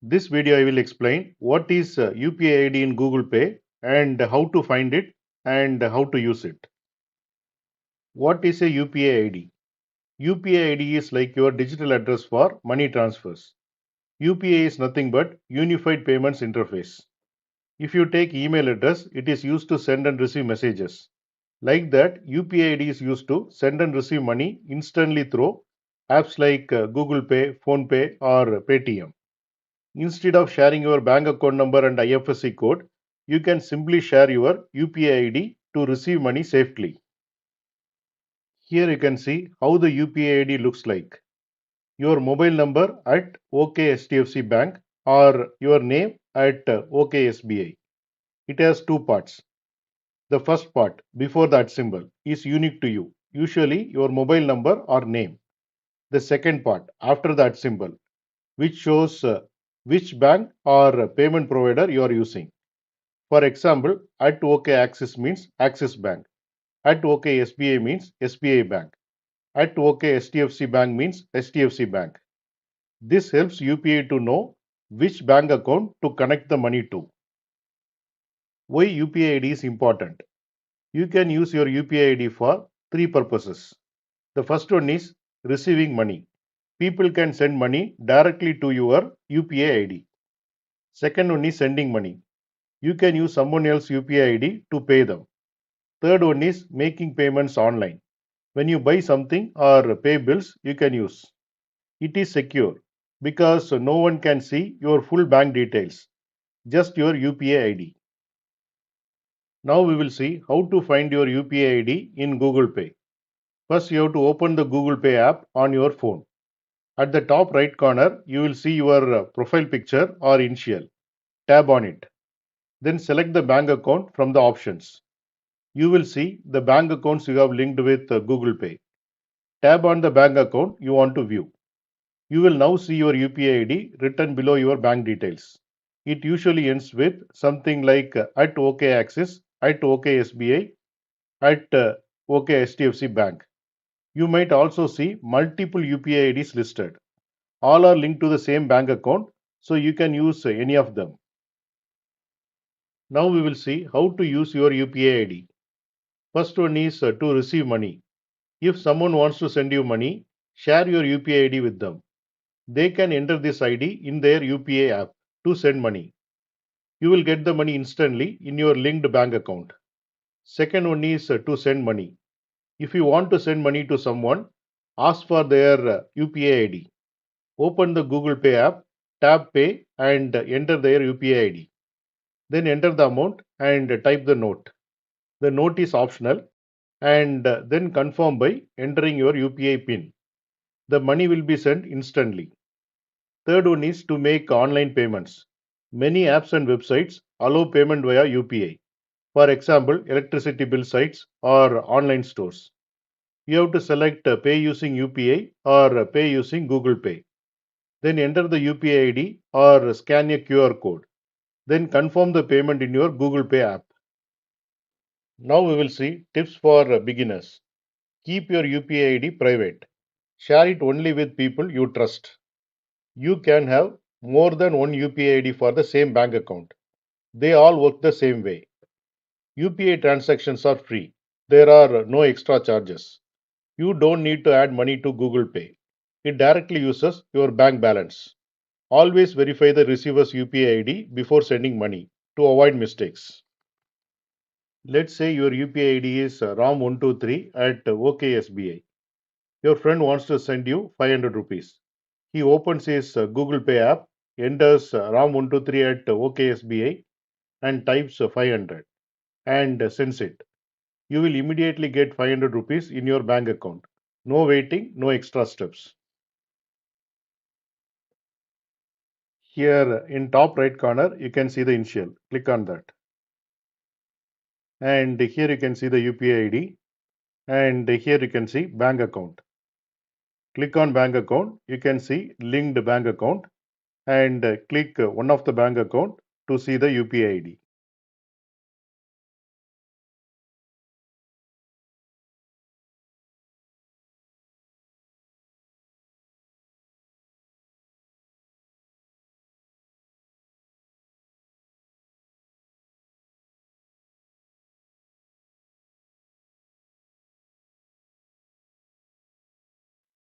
This video I will explain what is UPI ID in Google Pay and how to find it and how to use it. What is a UPI ID? UPI ID is like your digital address for money transfers. UPI is nothing but Unified Payments Interface. If you take email address, it is used to send and receive messages. Like that, UPI ID is used to send and receive money instantly through apps like Google Pay, Phone Pay or Paytm. Instead of sharing your bank account number and IFSC code, you can simply share your UPI ID to receive money safely. Here you can see how the UPI ID looks like. Your mobile number at OK SDFC Bank or your name at OK SBI. It has two parts. The first part, before that symbol, is unique to you, usually your mobile number or name. The second part, after that symbol, which shows which bank or payment provider you are using. For example, at OK Axis means Axis Bank, at OK SBI means SBI Bank, at OK STFC Bank means STFC Bank. This helps UPI to know which bank account to connect the money to. Why UPI ID is important? You can use your UPI ID for three purposes. The first one is receiving money. People can send money directly to your UPI ID. Second one is sending money. You can use someone else's UPI ID to pay them. Third one is making payments online. When you buy something or pay bills, you can use. It is secure because no one can see your full bank details, just your UPI ID. Now we will see how to find your UPI ID in Google Pay. First, you have to open the Google Pay app on your phone. At the top right corner, you will see your profile picture or initial. Tap on it. Then select the bank account from the options. You will see the bank accounts you have linked with Google Pay. Tap on the bank account you want to view. You will now see your UPI ID written below your bank details. It usually ends with something like at OK Axis, at OK SBI, at OK STFC Bank. You might also see multiple UPI IDs listed. All are linked to the same bank account, so you can use any of them. Now we will see how to use your UPI ID. First one is to receive money. If someone wants to send you money, share your UPI ID with them. They can enter this ID in their UPI app to send money. You will get the money instantly in your linked bank account. Second one is to send money. If you want to send money to someone, ask for their UPI ID. Open the Google Pay app, tap Pay and enter their UPI ID. Then enter the amount and type the note. The note is optional and then confirm by entering your UPI PIN. The money will be sent instantly. Third one is to make online payments. Many apps and websites allow payment via UPI. For example, electricity bill sites or online stores. You have to select pay using UPI or pay using Google Pay. Then enter the UPI ID or scan a QR code. Then confirm the payment in your Google Pay app. Now we will see tips for beginners. Keep your UPI ID private. Share it only with people you trust. You can have more than one UPI ID for the same bank account. They all work the same way. UPI transactions are free. There are no extra charges. You don't need to add money to Google Pay. It directly uses your bank balance. Always verify the receiver's UPI ID before sending money to avoid mistakes. Let's say your UPI ID is RAM123 at OKSBI. Your friend wants to send you 500 rupees. He opens his Google Pay app, enters RAM123 at OKSBI and types 500 and sends it. You will immediately get 500 rupees in your bank account. No waiting, no extra steps. Here in top right corner, you can see the initial. Click on that. And here you can see the UPI ID. And here you can see bank account. Click on bank account. You can see linked bank account and click one of the bank account to see the UPI ID.